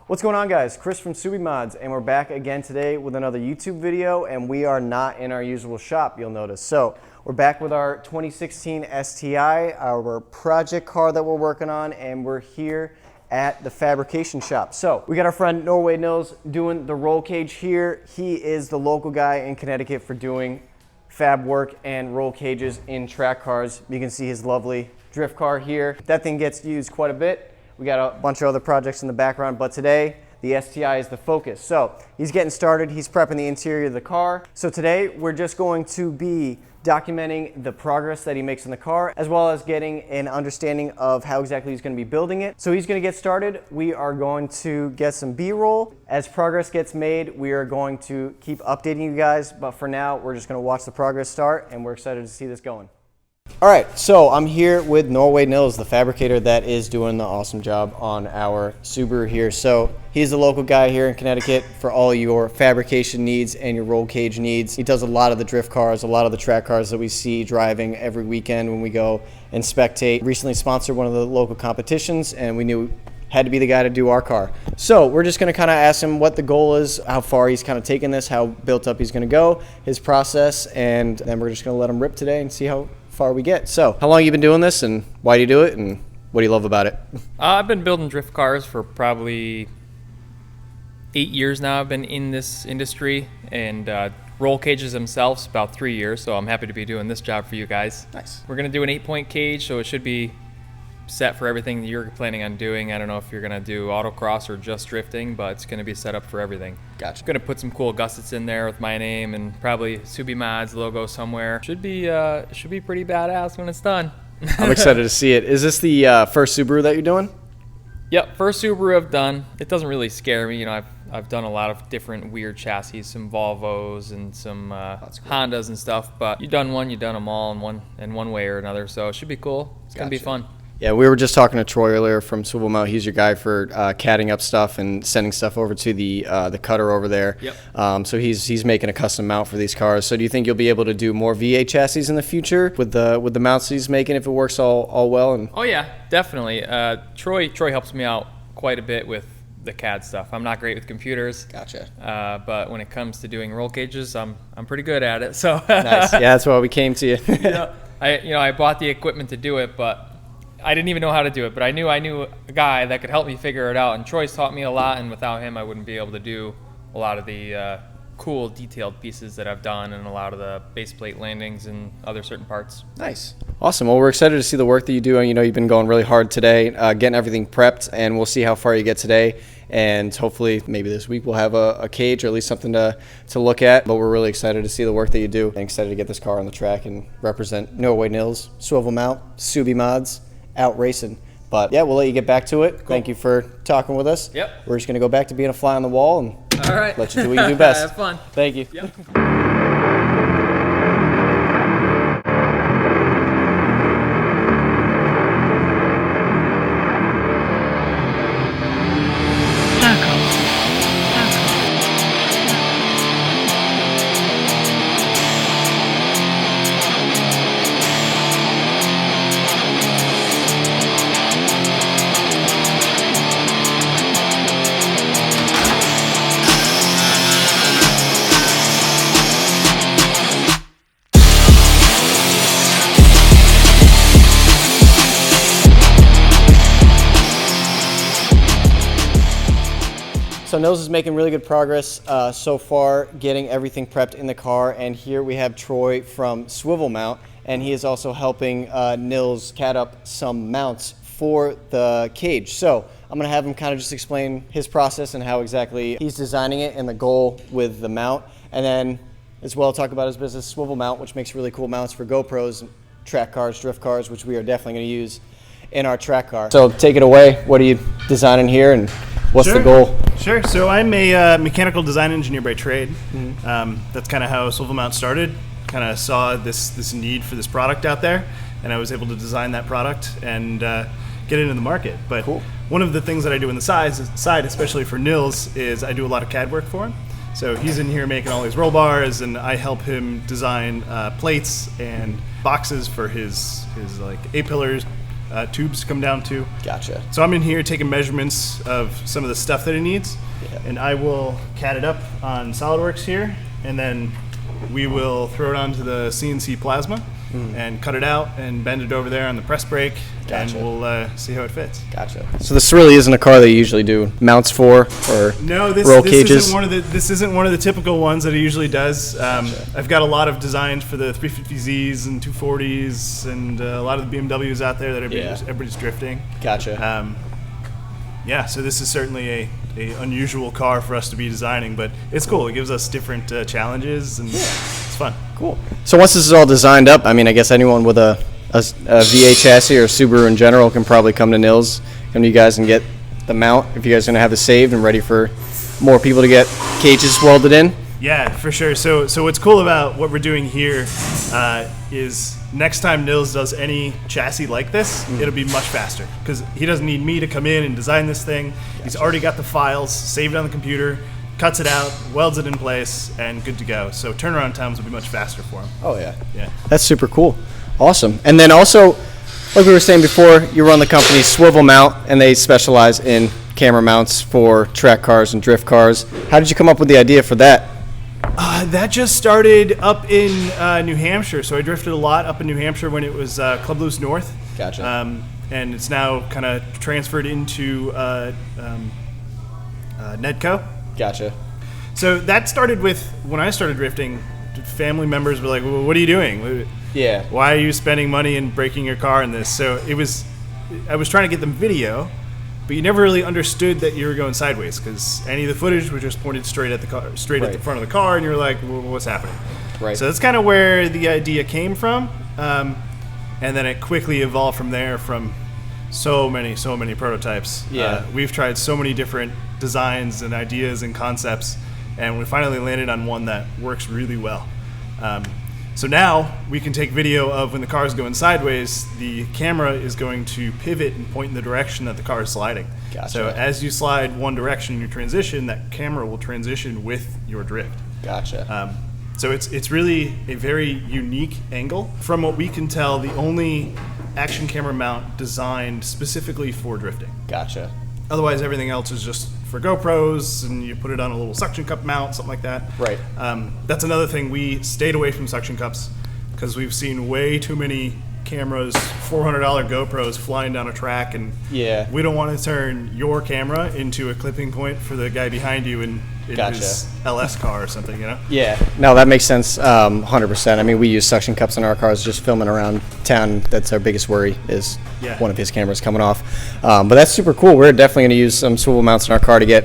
What's going on, guys? Chris from Subimods, and we're back again today with another YouTube video, and we are not in our usual shop, you'll notice. So we're back with our 2016 STI, our project car that we're working on, and we're here at the fabrication shop. So we got our friend Norway Nils doing the roll cage here. He is the local guy in Connecticut for doing fab work and roll cages in track cars. You can see his lovely drift car here. That thing gets used quite a bit. We got a bunch of other projects in the background, but today the STI is the focus. So he's getting started, he's prepping the interior of the car. So today we're just going to be documenting the progress that he makes in the car, as well as getting an understanding of how exactly he's going to be building it. So he's going to get started. We are going to get some B-roll. As progress gets made, we are going to keep updating you guys, but for now we're just going to watch the progress start, and we're excited to see this going. All right, so I'm here with Norway Nils, the fabricator that is doing the awesome job on our Subaru here. So he's the local guy here in Connecticut for all your fabrication needs and your roll cage needs. He does a lot of the drift cars, a lot of the track cars that we see driving every weekend when we go and spectate. Recently sponsored one of the local competitions, and we knew had to be the guy to do our car. So we're just gonna kind of ask him what the goal is, how far he's kind of taken this, how built up he's gonna go, his process, and then we're just gonna let him rip today and see how far we get. So how long have you been doing this, and why do you do it, and what do you love about it? I've been building drift cars for probably 8 years now. I've been in this industry, and roll cages themselves about 3 years, so I'm happy to be doing this job for you guys. Nice. We're gonna do an 8-point cage, so it should be set for everything that you're planning on doing. I don't know if you're gonna do autocross or just drifting, but it's gonna be set up for everything. Gotcha. I'm gonna put some cool gussets in there with my name and probably Subimods logo somewhere. Should be pretty badass when it's done. I'm excited to see it. Is this the first Subaru that you're doing? Yep, first Subaru I've done. It doesn't really scare me. You know, I've done a lot of different weird chassis, some Volvos and some cool. Hondas and stuff. But you've done one, you've done them all in one way or another. So it should be cool. It's gonna be fun. Yeah, we were just talking to Troy earlier from Swivel Mount. He's your guy for catting up stuff and sending stuff over to the cutter over there. Yep. So he's making a custom mount for these cars. So do you think you'll be able to do more V8 chassis in the future with the mounts he's making if it works all well? And oh yeah, definitely. Troy helps me out quite a bit with the CAD stuff. I'm not great with computers. Gotcha. But when it comes to doing roll cages, I'm pretty good at it. So nice. Yeah, that's why we came to you. I bought the equipment to do it, but I didn't even know how to do it, but I knew a guy that could help me figure it out, and Troy's taught me a lot, and without him I wouldn't be able to do a lot of the cool detailed pieces that I've done and a lot of the base plate landings and other certain parts. Nice. Awesome. Well, we're excited to see the work that you do. You know, you've been going really hard today, getting everything prepped, and we'll see how far you get today. And hopefully maybe this week we'll have a cage or at least something to look at. But we're really excited to see the work that you do and excited to get this car on the track and represent Norway Nils, Swivel Mount, Subimods, out racing. But yeah, we'll let you get back to it. Cool. Thank you for talking with us. Yep. We're just going to go back to being a fly on the wall and all right, let you do what you do best. Have fun. Thank you. Yep. So Nils is making really good progress so far, getting everything prepped in the car. And here we have Troy from Swivel Mount, and he is also helping Nils CAD up some mounts for the cage. So I'm gonna have him kind of just explain his process and how exactly he's designing it and the goal with the mount. And then as well talk about his business, Swivel Mount, which makes really cool mounts for GoPros, track cars, drift cars, which we are definitely gonna use in our track car. So take it away. What are you designing here, and what's the goal? Sure. So I'm a mechanical design engineer by trade. That's kind of how Swivel Mount started. Kind of saw this need for this product out there, and I was able to design that product and get it into the market. But cool. One of the things that I do on the side, especially for Nils, is I do a lot of CAD work for him. So he's in here making all these roll bars, and I help him design plates and boxes for his like A-pillars tubes to come down to. Gotcha. So I'm in here taking measurements of some of the stuff that it needs, and I will CAD it up on SolidWorks here, and then we will throw it onto the CNC plasma and cut it out and bend it over there on the press brake, and we'll see how it fits. Gotcha. So this really isn't a car that you usually do mounts for, or no, roll cages? This isn't one of the typical ones that it usually does. I've got a lot of designs for the 350Zs and 240s and a lot of the BMWs out there that everybody's drifting. Gotcha. Yeah, so this is certainly a unusual car for us to be designing, but it's cool. It gives us different challenges, and it's fun. Cool. So once this is all designed up, I mean, I guess anyone with a V8 chassis or Subaru in general can probably come to Nils, come to you guys and get the mount if you guys are going to have it saved and ready for more people to get cages welded in. Yeah, for sure. So what's cool about what we're doing here is next time Nils does any chassis like this, it'll be much faster because he doesn't need me to come in and design this thing. Gotcha. He's already got the files saved on the computer, cuts it out, welds it in place, and good to go. So turnaround times will be much faster for him. Oh, yeah. Yeah. That's super cool. Awesome. And then also, like we were saying before, you run the company Swivel Mount, and they specialize in camera mounts for track cars and drift cars. How did you come up with the idea for that? That just started up in New Hampshire. So I drifted a lot up in New Hampshire when it was Club Loose North. Gotcha. And it's now kind of transferred into Nedco. Gotcha. So that started with when I started drifting. Family members were like, well, "What are you doing? Yeah. Why are you spending money and breaking your car in this?" So I was trying to get them video, but you never really understood that you were going sideways because any of the footage was just pointed straight at the car, straight at the front of the car, and you're like, well, "What's happening?" Right. So that's kind of where the idea came from, and then it quickly evolved from there. From so many prototypes. Yeah. We've tried so many different designs and ideas and concepts, and we finally landed on one that works really well. So now we can take video of when the car is going sideways, the camera is going to pivot and point in the direction that the car is sliding. Gotcha. So as you slide one direction in your transition, that camera will transition with your drift. Gotcha. So it's really a very unique angle. From what we can tell, the only action camera mount designed specifically for drifting. Gotcha. Otherwise, everything else is just for GoPros, and you put it on a little suction cup mount, something like that. Right. That's another thing. We stayed away from suction cups because we've seen way too many cameras, $400 GoPros flying down a track, and we don't want to turn your camera into a clipping point for the guy behind you in his LS car or something, you know? Yeah. No, that makes sense 100%. I mean, we use suction cups in our cars just filming around town. That's our biggest worry is one of his cameras coming off. But that's super cool. We're definitely going to use some swivel mounts in our car to get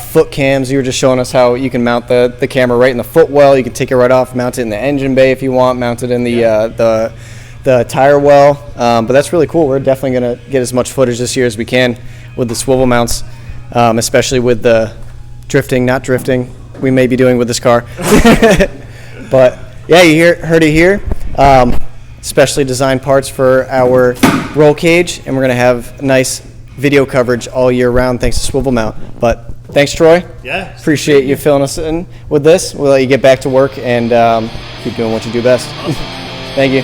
foot cams. You were just showing us how you can mount the camera right in the footwell. You can take it right off, mount it in the engine bay if you want, mount it in the tire well. But that's really cool. We're definitely going to get as much footage this year as we can with the swivel mounts, especially with the not drifting we may be doing with this car. But yeah, you heard it here. Specially designed parts for our roll cage, and we're going to have nice video coverage all year round thanks to Swivel Mount. But thanks, Troy. Yeah. Appreciate you filling us in with this. We'll let you get back to work and keep doing what you do best. Awesome. Thank you.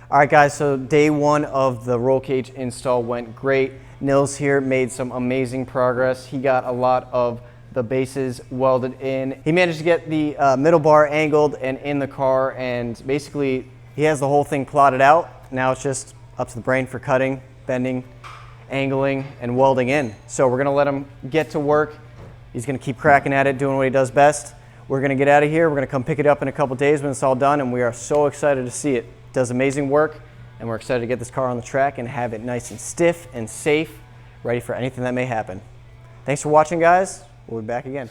All right, guys, so day one of the roll cage install went great. Nils here made some amazing progress. He got a lot of the bases welded in. He managed to get the middle bar angled and in the car, and basically he has the whole thing plotted out. Now it's just up to the brain for cutting, bending, angling, and welding in. So we're gonna let him get to work. He's gonna keep cracking at it, doing what he does best. We're gonna get out of here. We're gonna come pick it up in a couple days when it's all done, and we are so excited to see it. does amazing work, and we're excited to get this car on the track and have it nice and stiff and safe, ready for anything that may happen. Thanks for watching, guys. We'll be back again.